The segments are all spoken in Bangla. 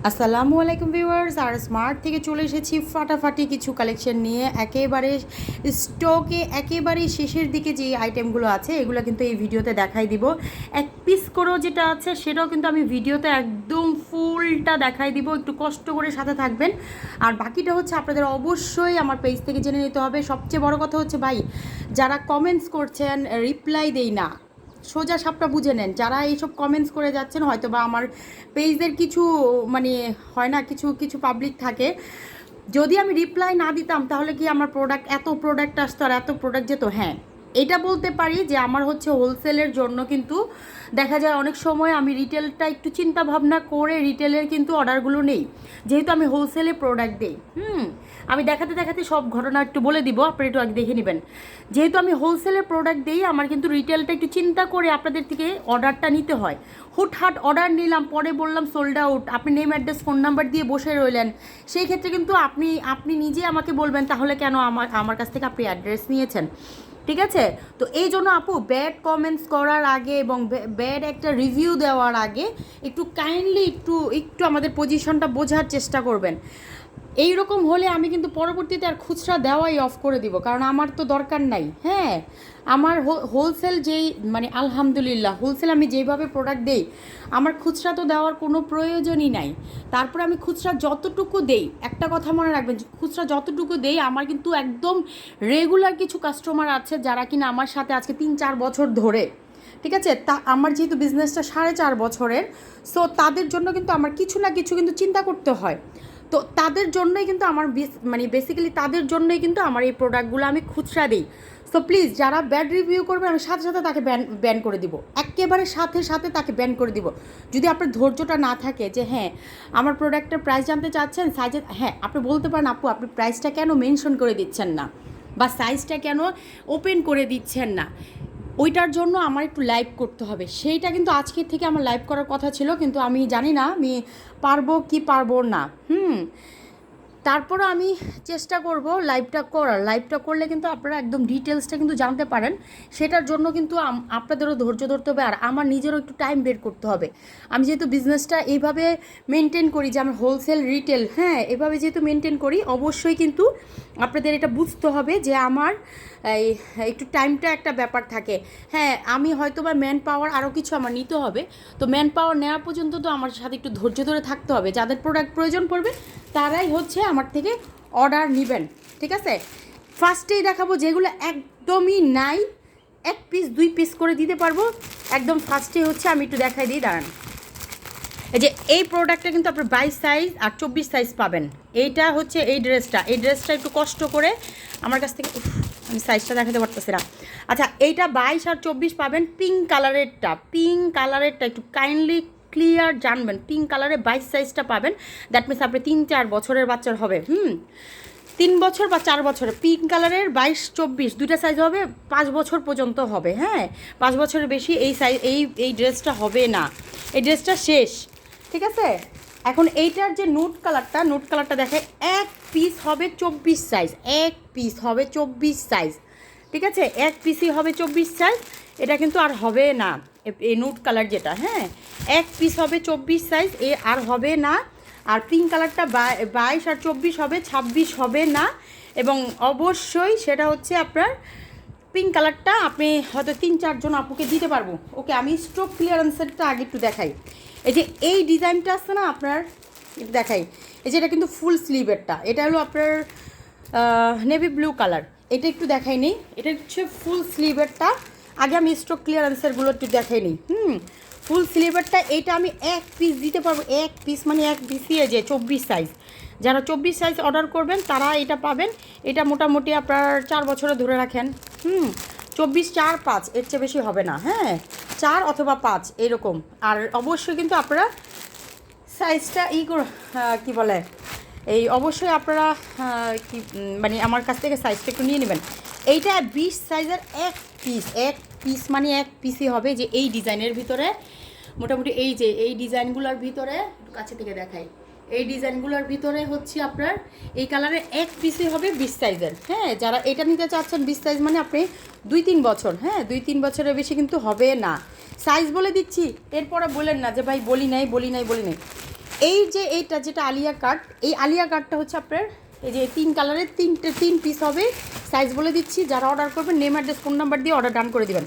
আসসালামু আলাইকুম ভিউয়ার্স, আর স্মার্ট থেকে চলে এসেছি ফাটাফাটি কিছু কালেকশন নিয়ে। একেবারে স্টকে একেবারে শেষের দিকে যে আইটেমগুলো আছে এগুলো কিন্তু এই ভিডিওতে দেখাই দিব। এক পিস করেও যেটা আছে সেটাও কিন্তু আমি ভিডিওতে একদম ফুলটা দেখাই দিব, একটু কষ্ট করে সাথে থাকবেন। আর বাকিটা হচ্ছে আপনাদের অবশ্যই আমার পেজ থেকে জেনে নিতে হবে। সবচেয়ে বড় কথা হচ্ছে ভাই, যারা কমেন্টস করছেন রিপ্লাই দেই না, সোজা সাপটা বুঝে নেন। যারা এইসব কমেন্টস করে যাচ্ছেন, হয়তো বা আমার পেজের কিছু মানে হয় না, কিছু কিছু পাবলিক থাকে, যদি আমি রিপ্লাই না দিতাম তাহলে কি আমার এত প্রোডাক্ট আসতো আর এত প্রোডাক্ট যেত? হ্যাঁ, এটা বলতে পারি যে আমার হচ্ছে হোলসেলের জন্য কিন্তু দেখা যায় অনেক সময় আমি রিটেলটা একটু চিন্তা ভাবনা করে রিটেলের কিন্তু অর্ডারগুলো নেই, যেহেতু আমি হোলসেলে প্রোডাক্ট দিই। আমি দেখাতে দেখাতে সব ঘটনা একটু বলে দিব, আপনারা একটু আগে দেখে নেবেন। যেহেতু আমি হোলসেলের প্রোডাক্ট দিই, আমার কিন্তু রিটেলটা একটু চিন্তা করে আপনাদের থেকে অর্ডারটা নিতে হয়। হুটহাট অর্ডার নিলাম, পরে বললাম সোল্ড আউট, আপনি নেম অ্যাড্রেস ফোন নাম্বার দিয়ে বসে রইলেন, সেই ক্ষেত্রে কিন্তু আপনি নিজে আমাকে বলবেন তাহলে কেন আমার কাছ থেকে আপনি অ্যাড্রেস নিয়েছেন। ঠিক আছে? তো এই জন্য আপু, ব্যাড কমেন্টস করার আগে এবং ব্যাড একটা রিভিউ দেওয়ার আগে একটু কাইন্ডলি একটু একটু আমাদের পজিশনটা বোঝার চেষ্টা করবেন। এই রকম হলে আমি কিন্তু পরবর্তীতে আর খুচরা দেওয়াই অফ করে দিব, কারণ আমার তো দরকার নাই। হ্যাঁ, আমার হোলসেল যেই মানে আলহামদুলিল্লাহ হোলসেল আমি যেভাবে প্রোডাক্ট দেই, আমার খুচরা তো দেওয়ার কোনো প্রয়োজনই নাই। তারপর আমি খুচরা যতটুকু দেই, একটা কথা মনে রাখবেন, খুচরা যতটুকু দেই আমার কিন্তু একদম রেগুলার কিছু কাস্টমার আছে যারা কিনা আমার সাথে আজকে 3-4 বছর ধরে। ঠিক আছে? তা আমার যেহেতু বিজনেসটা 4.5 বছরের, সো তাদের জন্য কিন্তু আমার কিছু না কিছু কিন্তু চিন্তা করতে হয়। তো তাদের জন্যই কিন্তু আমার মানে বেসিক্যালি তাদের জন্যই কিন্তু আমার এই প্রোডাক্টগুলো আমি খুচরা দিই। সো প্লিজ, যারা ব্যাড রিভিউ করবে আমি সাথে সাথে তাকে ব্যান করে দিব, একেবারে সাথে সাথে তাকে ব্যান করে দিব। যদি আপনার ধৈর্যটা না থাকে যে হ্যাঁ আমার প্রোডাক্টের প্রাইস জানতে চাচ্ছেন, সাইজে, হ্যাঁ আপনি বলতে পারেন আপু আপনি প্রাইসটা কেন মেনশন করে দিচ্ছেন না, বা সাইজটা কেন ওপেন করে দিচ্ছেন না, ওইটার জন্য আমার একটু লাইভ করতে হবে। সেইটা কিন্তু আজকের থেকে আমার লাইভ করার কথা ছিল, কিন্তু আমি জানি না আমি পারবো কি পারবো না। তারপরও আমি চেষ্টা করব লাইভটা করলে কিন্তু আপনারা একদম ডিটেলসটা কিন্তু জানতে পারেন। সেটার জন্য কিন্তু আপনাদেরও ধৈর্য ধরতে হবে, আর আমার নিজেরও একটু টাইম বের করতে হবে। আমি যেহেতু বিজনেসটা এইভাবে মেনটেন করি যে আমার হোলসেল রিটেল, হ্যাঁ এভাবে যেহেতু মেনটেন করি, অবশ্যই কিন্তু আপনাদের এটা বুঝতে হবে যে আমার এই একটু টাইমটা একটা ব্যাপার থাকে। হ্যাঁ, আমি হয়তো বা ম্যান পাওয়ার আরও কিছু আমার নিতে হবে, তো ম্যান পাওয়ার নেওয়া পর্যন্ত তো আমার সাথে একটু ধৈর্য ধরে থাকতে হবে। যাদের প্রোডাক্ট প্রয়োজন পড়বে তারাই হচ্ছে আমার থেকে অর্ডার নেবেন। ঠিক আছে? ফার্স্টেই দেখাবো যেগুলো একদমই নাই, 1 পিস 2 পিস করে দিতে পারবো। একদম ফার্স্টে হচ্ছে আমি একটু দেখাই দিই, দাঁড়ান। এই যে এই প্রোডাক্টটা কিন্তু আপনার 22 সাইজ আর 24 সাইজ পাবেন। এইটা হচ্ছে এই ড্রেসটা একটু কষ্ট করে আমার কাছ থেকে, আমি সাইজটা দেখাতে পারতেছি না। আচ্ছা, এইটা 22 আর 24 পাবেন। পিঙ্ক কালারেরটা একটু কাইন্ডলি ক্লিয়ার জানবেন, পিঙ্ক কালারে 22 সাইজটা পাবেন। দ্যাট মিনস আপনি 3-4 বছরের বাচ্চার হবে, 3 বছর বা 4 বছরের। পিঙ্ক কালারের 22-24 দুইটা সাইজ হবে, 5 বছর পর্যন্ত হবে। হ্যাঁ, 5 বছরের বেশি এই সাইজ এই ড্রেসটা হবে না, এই ড্রেসটা শেষ। ঠিক আছে? এখন এইটার যে নুট কালারটা দেখায়, 1 পিস হবে 24 সাইজ, 1 পিস হবে 24 সাইজ। ঠিক আছে? 1 পিসই হবে 24 সাইজ, এটা কিন্তু আর হবে না। এই নুট কালার যেটা, হ্যাঁ 1 পিস হবে 24 সাইজ, এ আর হবে না। আর পিঙ্ক কালারটা 22 আর 24 হবে, 26 হবে না। এবং অবশ্যই সেটা হচ্ছে আপনার পিঙ্ক কালারটা আমি হয়তো 3-4 জন আপুকে দিতে পারবো। ওকে, আমি স্টক ক্লিয়ারেন্সেরটা আগে একটু দেখাই। এই যে এই ডিজাইনটা আছে না আপনার, দেখাই। এই যে এটা কিন্তু ফুল স্লিভেরটা, এটা হলো আপনার নেভি ব্লু কালার। এটা একটু দেখাই নিই, এটা হচ্ছে ফুল স্লিভেরটা। আগে আমি স্টক ক্লিয়ারেন্সেরগুলো একটু দেখাই নিই। ফুল স্লিভেরটা এইটা আমি 1 পিস দিতে পারবো, 1 পিস মানে 1 পিসই যে 24 সাইজ। যারা 24 সাইজ অর্ডার করবেন তারা এটা পাবেন। এটা মোটামুটি আপনার 4 বছরে ধরে রাখেন। 24, 4, 5 এর চেয়ে বেশি হবে না। হ্যাঁ, 4 অথবা 5 এরকম। আর অবশ্যই কিন্তু আপনারা সাইজটা কী বলে, এই অবশ্যই আপনারা কি মানে আমার কাছ থেকে সাইজটা একটু নিয়ে নেবেন। এইটা 20 সাইজের 1 পিস মানে 1 পিসই হবে। যে এই ডিজাইনের ভিতরে মোটামুটি এই যে এই ডিজাইনগুলোর ভিতরে একটু কাছে থেকে দেখাই, এই ডিজাইনগুলোর ভিতরে হচ্ছে আপনার এই কালারের 1 পিসই হবে 20 সাইজের। হ্যাঁ, যারা এটা নিতে চাচ্ছেন 20 সাইজ মানে আপনি 2-3 বছর, হ্যাঁ 2-3 বছরের বেশি কিন্তু হবে না। সাইজ বলে দিচ্ছি, এরপরে বলেন না যে ভাই বলি নাই। এই যে এইটা যেটা আলিয়া কাট, এই আলিয়া কাটটা হচ্ছে আপনার এই যে 3 কালারের 3 পিস হবে। সাইজ বলে দিচ্ছি, যারা অর্ডার করবেন নেম অ্যাড্রেস ফোন নাম্বার দিয়ে অর্ডার ডান করে দিবেন।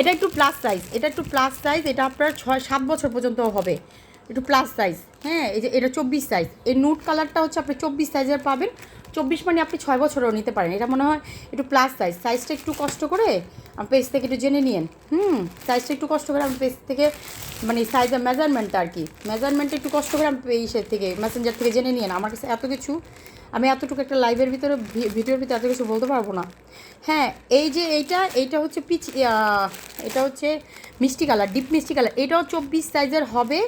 এটা একটু প্লাস সাইজ, এটা আপনার 6-7 বছর পর্যন্ত হবে, একটু প্লাস সাইজ। হ্যাঁ, এই যে এটা 24 সাইজ, এই নুট কালারটা হচ্ছে আপনি 24 সাইজের পাবেন। 24 মানে আপনি 6 বছরও নিতে পারেন। এটা মনে হয় একটু প্লাস সাইজ। সাইজটা একটু কষ্ট করে আমি পেজ থেকে একটু জেনে নিন। সাইজটা একটু কষ্ট করে আমি পেজ থেকে, মানে সাইজের মেজারমেন্টটা আর কি, মেজারমেন্টটা একটু কষ্ট করে আমি ইসের থেকে মেসেঞ্জার থেকে জেনে নিন। আমার কাছে এত কিছু, আমি এতটুকু একটা লাইভের ভিতরে ভিডিওর ভিতরে এত কিছু বলতে পারবো না। হ্যাঁ, এই যে এইটা হচ্ছে এটা হচ্ছে মিষ্টি কালার, ডিপ মিষ্টি কালার। এটাও 24 সাইজের হবে,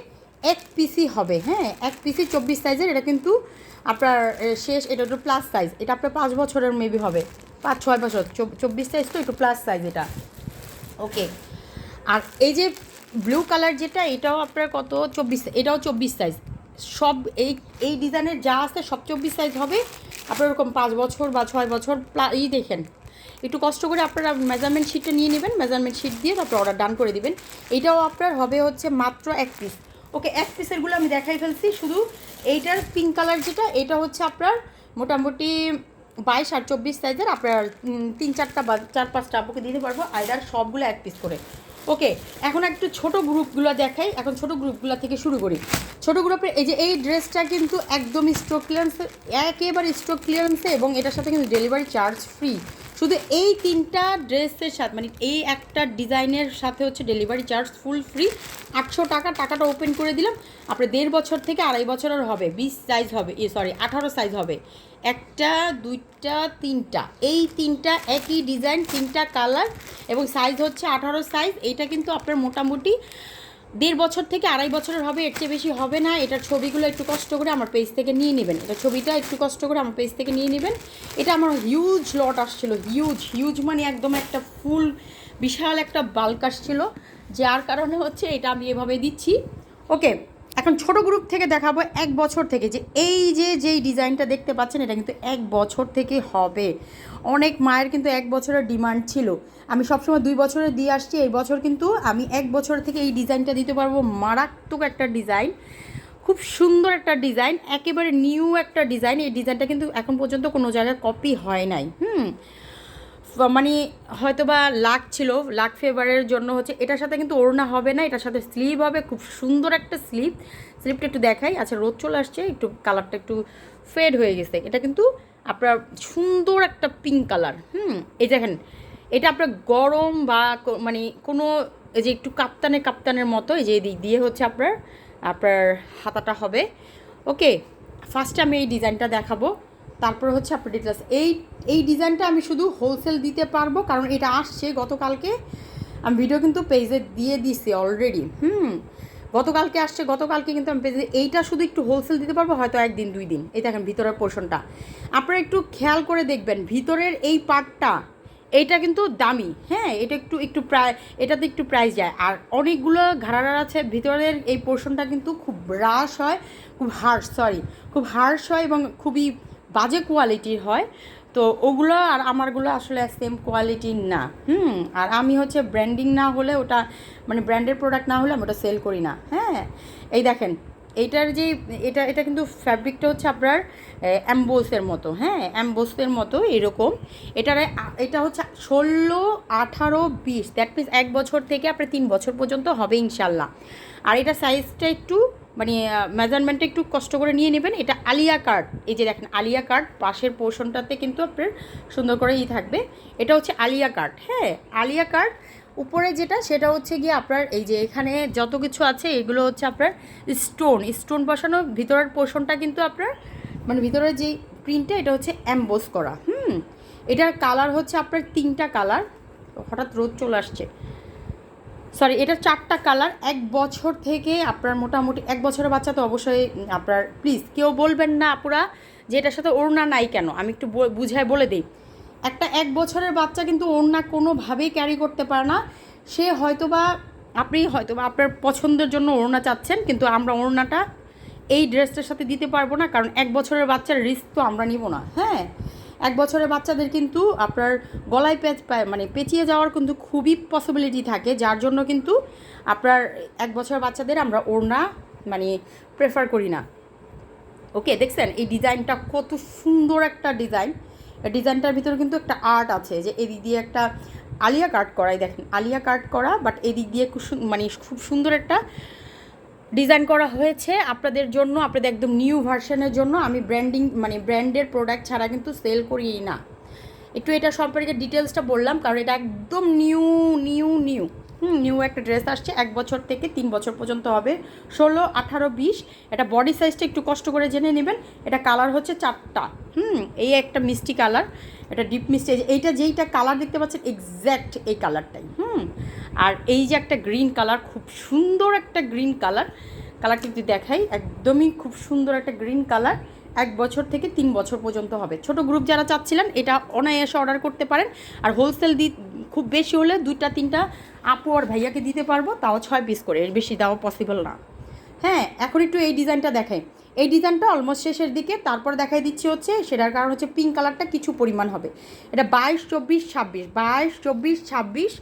এক পিসই হবে। হ্যাঁ, এক পিসই 24 সাইজের। এটা কিন্তু আপনার শেষ, এটা একটু প্লাস সাইজ। এটা আপনার 5 বছরের মেবি হবে, 5-6 বছর। 24 সাইজ তো একটু প্লাস সাইজ এটা। ওকে, আর এই যে ব্লু কালার যেটা, এটাও আপনার কত 24, এটাও 24 সাইজ। সব এই ডিজাইনের যা আছে সব 24 সাইজ হবে আপনার, ওরকম 5 বছর বা 6 বছর দেখেন। একটু কষ্ট করে আপনারা মেজারমেন্ট শিটটা নিয়ে নেবেন, মেজারমেন্ট শিট দিয়ে তারপর অর্ডার ডান করে দিবেন। এটাও আপনার হবে হচ্ছে মাত্র 1 পিস। ওকে, 1 পিসেরগুলো আমি দেখাই ফেলছি। শুধু এইটার পিঙ্ক কালার যেটা, এটা হচ্ছে আপনার মোটামুটি 22 আর 24 সাইজের। আপনার 3-4টা বা 4-5টা আপুকে দিতে পারবো, আইদার সবগুলো 1 পিস করে। ওকে, এখন একটু ছোট গ্রুপগুলো দেখাই। এখন ছোট গ্রুপগুলো থেকে শুরু করি। ছোট গ্রুপের এই যে এই ড্রেসটা কিন্তু একদম স্টক ক্লিয়ারেন্সে, একেবারে স্টক ক্লিয়ারেন্সে, এবং এটার সাথে কিন্তু ডেলিভারি চার্জ ফ্রি। শুধু এই 3টা ড্রেসের সাথে, মানে এই একটা ডিজাইনের সাথে হচ্ছে ডেলিভারি চার্জ ফুল ফ্রি। 800 টাকা, টাকাটা ওপেন করে দিলাম। আপনার 1.5 বছর থেকে 2.5 বছরের হবে, 20 সাইজ হবে, 18 সাইজ হবে। 1টা 2টা 3টা, এই 3টা একই ডিজাইন, 3টা কালার, এবং সাইজ হচ্ছে 18 সাইজ। এইটা কিন্তু আপনার মোটামুটি 1.5 বছর থেকে 2.5 বছরের হবে, এর চেয়ে বেশি হবে না। এটার ছবিগুলো একটু কষ্ট করে আমার পেজ থেকে নিয়ে নেবেন, এটা ছবিটা একটু কষ্ট করে আমার পেজ থেকে নিয়ে নেবেন। এটা আমার হিউজ লট আসছিল, হিউজ মানে একদম একটা ফুল বিশাল একটা বাল্ক আসছিল, যার কারণে হচ্ছে এটা আমি এভাবে দিচ্ছি। ওকে, এখন ছোট গ্রুপ থেকে দেখাবো 1 বছর থেকে। যে এই যেই ডিজাইনটা দেখতে পাচ্ছেন, এটা কিন্তু 1 বছর থেকে হবে। অনেক মায়ের কিন্তু 1 বছরের ডিমান্ড ছিল, আমি সবসময় 2 বছরে দিয়ে আসছি। এই বছর কিন্তু আমি 1 বছর থেকে এই ডিজাইনটা দিতে পারবো। মারাত্মক একটা ডিজাইন, খুব সুন্দর একটা ডিজাইন, একেবারে নিউ একটা ডিজাইন। এই ডিজাইনটা কিন্তু এখন পর্যন্ত কোনো জায়গায় কপি হয় নাই। মানে হয়তো বা লাক ছিল, লাক ফেভারের জন্য হচ্ছে। এটার সাথে কিন্তু ওড়না হবে না, এটার সাথে স্লিভ হবে, খুব সুন্দর একটা স্লিভটা একটু দেখাই। আচ্ছা, রোদ চলে আসছে, একটু কালারটা একটু ফেড হয়ে গেছে। এটা কিন্তু আপনার সুন্দর একটা পিঙ্ক কালার। এই দেখেন, এটা আপনার গরম বা মানে কোনো এই যে একটু কাপ্তানের মতো, এই যে এদিক দিয়ে হচ্ছে আপনার হাতাটা হবে। ওকে, ফার্স্টে আমি এই ডিজাইনটা দেখাবো, তারপর হচ্ছে আপনার ডিটেলস। এই ডিজাইনটা আমি শুধু হোলসেল দিতে পারবো, কারণ এটা আসছে গতকালকে। আমি ভিডিও কিন্তু পেজে দিয়ে দিছি অলরেডি। গতকালকে আসছে, গতকালকে কিন্তু আমি পেজে, এইটা শুধু একটু হোলসেল দিতে পারবো, হয়তো 1 দিন 2 দিন। এই দেখেন ভিতরের পোর্শনটা আপনারা একটু খেয়াল করে দেখবেন, ভিতরের এই পার্টটা এইটা কিন্তু দামি। হ্যাঁ, এটা একটু এটাতে একটু প্রাইস যায়। আর অনেকগুলো ঘাড়ার আছে, ভিতরের এই পোর্শনটা কিন্তু খুব রাশ হয়, খুব হার্শ হয়, এবং খুবই বাজে কোয়ালিটির হয়। তো ওগুলো আর আমারগুলো আসলে সেম কোয়ালিটির না। আর আমি হচ্ছে ব্র্যান্ডিং না হলে, ওটা মানে ব্র্যান্ডের প্রোডাক্ট না হলে আমি ওটা সেল করি না। হ্যাঁ, এই দেখেন এইটার যে এটা কিন্তু ফ্যাব্রিকটা হচ্ছে আপনার অ্যাম্বোসের মতো। হ্যাঁ, অ্যাম্বোসের মতো এরকম। এটা হচ্ছে 16, 18, 20, দ্যাট মিনস 1 বছর থেকে আপনার 3 বছর পর্যন্ত হবে ইনশাল্লাহ। আর এটা সাইজটা একটু মানে মেজারমেন্টটা একটু কষ্ট করে নিয়ে নেবেন। এটা আলিয়া কাট, এই যে দেখেন আলিয়া কাট, পাশের পোর্শনটাতে কিন্তু আপনার সুন্দর করে থাকবে। এটা হচ্ছে আলিয়া কাট। হ্যাঁ, আলিয়া কাট। উপরে যেটা সেটা হচ্ছে গিয়ে আপনার এই যে এখানে যত কিছু আছে এগুলো হচ্ছে আপনার স্টোন বসানো। ভিতরের পোর্শনটা কিন্তু আপনার মানে ভিতরের যে প্রিন্টটা, এটা হচ্ছে অ্যাম্বোস করা। এটার কালার হচ্ছে আপনার 3টা কালার। হঠাৎ রোদ চলে আসছে, সরি, এটা 4টা কালার। 1 বছর থেকে আপনার মোটামুটি 1 বছরের বাচ্চা তো অবশ্যই আপনার, প্লিজ কেউ বলবেন না আপুরা যে এটার সাথে ওড়না নাই কেন, আমি একটু বুঝায় বলে দিই। একটা 1 বছরের বাচ্চা কিন্তু ওড়না কোনোভাবেই ক্যারি করতে পারে না। সে হয়তোবা আপনি হয়তোবা আপনার পছন্দের জন্য ওড়না চাচ্ছেন, কিন্তু আমরা ওড়নাটা এই ড্রেসটার সাথে দিতে পারবো না, কারণ 1 বছরের বাচ্চার রিস্ক তো আমরা নিব না। হ্যাঁ, 1 বছরের বাচ্চাদের কিন্তু আপনার গলায় মানে পেঁচিয়ে যাওয়ার কিন্তু খুবই পসিবিলিটি থাকে, যার জন্য কিন্তু আপনার 1 বছরের বাচ্চাদের আমরা ওড়না মানে প্রেফার করি না। ওকে, দেখছেন এই ডিজাইনটা কত সুন্দর একটা ডিজাইন। ডিজাইনটার ভিতরে কিন্তু একটা আর্ট আছে, যে এদিক দিয়ে একটা আলিয়া কাট করাই, দেখেন আলিয়া কাট করা, বাট এদিক দিয়ে খুব সুন্দর একটা ডিজাইন করা হয়েছে আপনাদের জন্য, আপনাদের একদম নিউ ভার্সনের জন্য। আমি ব্র্যান্ডের প্রোডাক্ট ছাড়া কিন্তু সেল করি না। একটু এটা সম্পর্কে ডিটেলসটা বললাম কারণ এটা একদম নিউ একটা ড্রেস আসছে। 1 বছর থেকে 3 বছর পর্যন্ত হবে, 16, 18, 20। এটা বডি সাইজটা একটু কষ্ট করে জেনে নেবেন। এটা কালার হচ্ছে 4টা। এই একটা মিষ্টি কালার, এটা ডিপ মিষ্টি, এইটা যেইটা কালার দেখতে পাচ্ছেন এক্স্যাক্ট এই কালারটাই। আর এই যে একটা গ্রিন কালার, খুব সুন্দর একটা গ্রিন কালারটা যদি দেখাই, একদমই খুব সুন্দর একটা গ্রিন কালার। 1 বছর থেকে 3 বছর পর্যন্ত হবে। ছোট গ্রুপ যারা চাচ্ছিলেন এটা অনায়াসে অর্ডার করতে পারেন। আর হোলসেল খুব বেশি হলে 2টা 3টা আপু আর ভাইয়াকে দিতে পারবো, তাও 6 পিস করে, এর বেশি দেওয়া পসিবল না। হ্যাঁ, এখন একটু এই ডিজাইনটা দেখাই। এই ডিজাইনটা অলমোস্ট শেষের দিকে, তারপর দেখাই দিচ্ছি হচ্ছে সেটার কারণ হচ্ছে পিঙ্ক কালারটা কিছু পরিমাণ হবে। এটা 22, 24, 26, 22, 24, 26।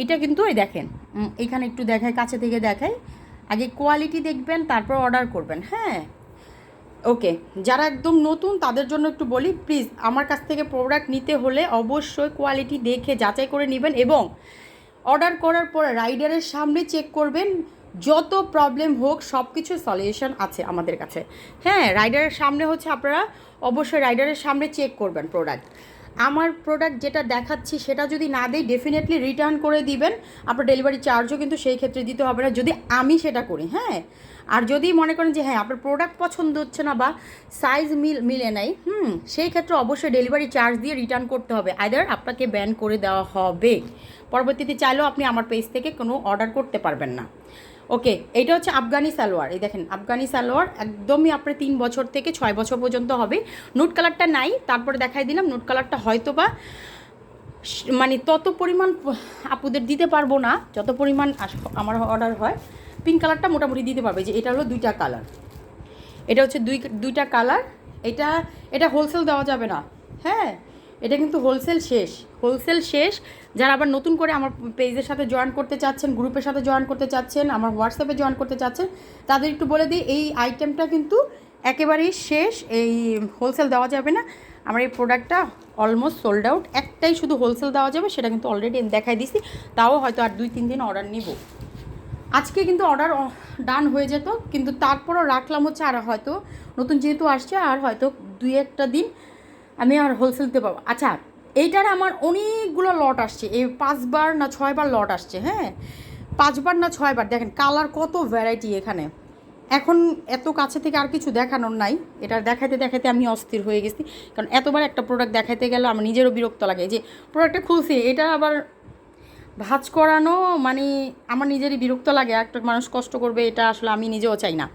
এটা কিন্তু এই দেখেন, এইখানে একটু দেখাই, কাছে থেকে দেখাই। আগে কোয়ালিটি দেখবেন, তারপর অর্ডার করবেন। হ্যাঁ, ওকে, যারা একদম নতুন তাদের জন্য একটু বলি, প্লিজ আমার কাছ থেকে প্রোডাক্ট নিতে হলে অবশ্যই কোয়ালিটি দেখে যাচাই করে নেবেন, এবং অর্ডার করার পরে রাইডারের সামনে চেক করবেন। যত প্রবলেম হোক সব কিছু সলিউশন আছে আমাদের কাছে। হ্যাঁ, রাইডারের সামনে হচ্ছে আপনারা অবশ্যই রাইডারের সামনে চেক করবেন প্রোডাক্ট। আমার প্রোডাক্ট যেটা দেখাচ্ছি সেটা যদি না দেই ডেফিনেটলি রিটার্ন করে দিবেন। আপনার ডেলিভারি চার্জও কিন্তু সেই ক্ষেত্রে দিতে হবে না যদি আমি সেটা করি। হ্যাঁ, আর যদি মনে করেন যে হ্যাঁ আপনার প্রোডাক্ট পছন্দ হচ্ছে না বা সাইজ মিলে নাই, সেই ক্ষেত্রে অবশ্যই ডেলিভারি চার্জ দিয়ে রিটার্ন করতে হবে, আইদার আপনাকে ব্যান করে দেওয়া হবে। পরবর্তীতে চাইলেও আপনি আমার পেজ থেকে কোনো অর্ডার করতে পারবেন না। ওকে, এইটা হচ্ছে আফগানি সালোয়ার। এই দেখেন আফগানি সালোয়ার, একদমই আপনার 3 বছর থেকে 6 বছর পর্যন্ত হবে। নুট কালারটা নাই, তারপরে দেখাই দিলাম। নুট কালারটা হয়তো বা মানে তত পরিমাণ আপুদের দিতে পারবো না যত পরিমাণ আমার অর্ডার হয়। পিঙ্ক কালারটা মোটামুটি দিতে পারবে। যে এটা হলো 2টা কালার, এটা হচ্ছে দুইটা কালার। এটা হোলসেল দেওয়া যাবে না। হ্যাঁ, এটা কিন্তু হোলসেল শেষ। যারা আবার নতুন করে আমার পেজের সাথে জয়েন করতে চাচ্ছেন, গ্রুপের সাথে জয়েন করতে চাচ্ছেন, আমার হোয়াটসঅ্যাপে জয়েন করতে চাচ্ছেন, তাদের একটু বলে দিই এই আইটেমটা কিন্তু একেবারেই শেষ, এই হোলসেল দেওয়া যাবে না। আমার এই প্রোডাক্টটা অলমোস্ট সোল্ড আউট। একটাই শুধু হোলসেল দেওয়া যাবে, সেটা কিন্তু অলরেডি দেখাই দিছি। তাও হয়তো আর 2-3 দিন অর্ডার নিব। আজকে কিন্তু অর্ডার ডান হয়ে যেত, কিন্তু তারপরও রাখলাম হচ্ছে আর হয়তো নতুন যেহেতু আসছে আর হয়তো 2-1টা দিন আমি আর হোলসেল দিতে পারবো। আচ্ছা, এইটার আমার অনেকগুলো লট আসছে, এই 5বার না 6বার লট আসছে। হ্যাঁ, 5বার না 6বার। দেখেন কালার কত ভ্যারাইটি এখানে। এখন এত কাছে থেকে আর কিছু দেখানোর নাই, এটা দেখাতে আমি অস্থির হয়ে গেছি। কারণ এতবার একটা প্রোডাক্ট দেখাতে গেলে আমার নিজেরও বিরক্ত লাগে। যে প্রোডাক্টটা খুলছি এটা আবার ভাঁজ করানো, মানে আমার নিজেরই বিরক্ত লাগে। একটা মানুষ কষ্ট করবে, এটা আসলে আমি নিজেও চাই না।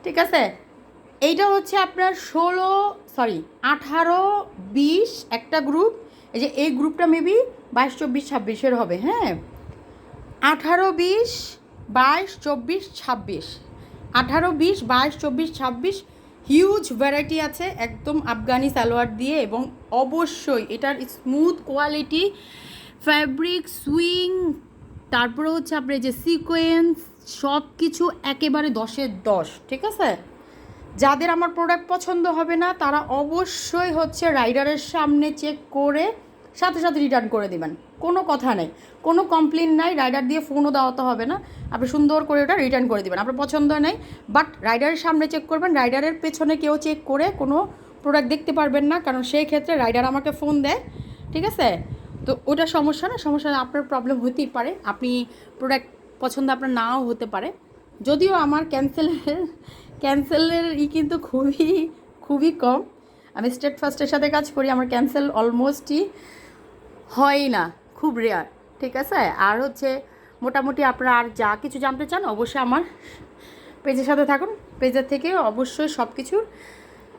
ঠিক আছে, এইটা হচ্ছে আপনার 18, 20 একটা গ্রুপ। এই যে এই গ্রুপটা মেবি 22, 24, 26-এর হবে। হ্যাঁ, 18, 20, 22, 24, 26, 18, 20, 22, 24, 26 হিউজ ভ্যারাইটি আছে একদম আফগানি সালোয়ার দিয়ে। এবং অবশ্যই এটার স্মুথ কোয়ালিটি, ফ্যাব্রিক, সুইং, তারপরে হচ্ছে আপনার যে সিকোয়েন্স, সব কিছু একেবারে 10-এর 10। ঠিক আছে, যাদের আমার প্রোডাক্ট পছন্দ হবে না তারা অবশ্যই হচ্ছে রাইডারের সামনে চেক করে সাথে সাথে রিটার্ন করে দেবেন। কোনো কথা নেই, কোনো কমপ্লেন নাই, রাইডার দিয়ে ফোনও দেওয়াতে হবে না। আপনি সুন্দর করে ওটা রিটার্ন করে দেবেন। আপনার পছন্দ নেই, বাট রাইডারের সামনে চেক করবেন। রাইডারের পেছনে কেউ চেক করে কোনো প্রোডাক্ট দেখতে পারবেন না, কারণ সেই ক্ষেত্রে রাইডার আমাকে ফোন দেয়। ঠিক আছে, তো ওটা সমস্যা না, আপনার প্রবলেম হতেই পারে। আপনি প্রোডাক্ট পছন্দ আপনার নাও হতে পারে। যদিও আমার ক্যান্সেলের কিন্তু খুবই কম। আমি স্টেট ফার্স্টের সাথে কাজ করি, আমার ক্যান্সেল অলমোস্টই হয় না, খুব রেয়ার। ঠিক আছে, আর হচ্ছে মোটামুটি আপনারা আর যা কিছু জানতে চান অবশ্যই আমার পেজের সাথে থাকুন। পেজের থেকে অবশ্যই সব কিছুর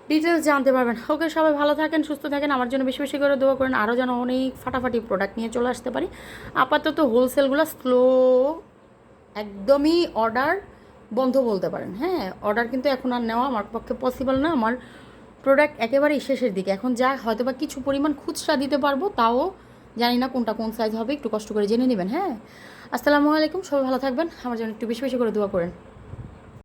ডিটেলস জানতে পারবেন। ওকে, সবাই ভালো থাকেন, সুস্থ থাকেন, আমার জন্য বেশি বেশি করে দোয়া করেন, আরও যেন অনেক ফাটাফাটি প্রোডাক্ট নিয়ে চলে আসতে পারি। আপাতত হোলসেলগুলো স্লো, একদমই অর্ডার বন্ধ বলতে পারেন। হ্যাঁ, অর্ডার কিন্তু এখন আর নেওয়া আমার পক্ষে পসিবল না। আমার প্রোডাক্ট একেবারেই শেষের দিকে। এখন যা হয়তো বা কিছু পরিমাণ খুচরা দিতে পারবো, তাও জানি না কোনটা কোন সাইজ হবে, একটু কষ্ট করে জেনে নেবেন। হ্যাঁ, আসসালামু আলাইকুম, সবাই ভালো থাকবেন, আমার জন্য একটু বেশি বেশি করে দোয়া করেন।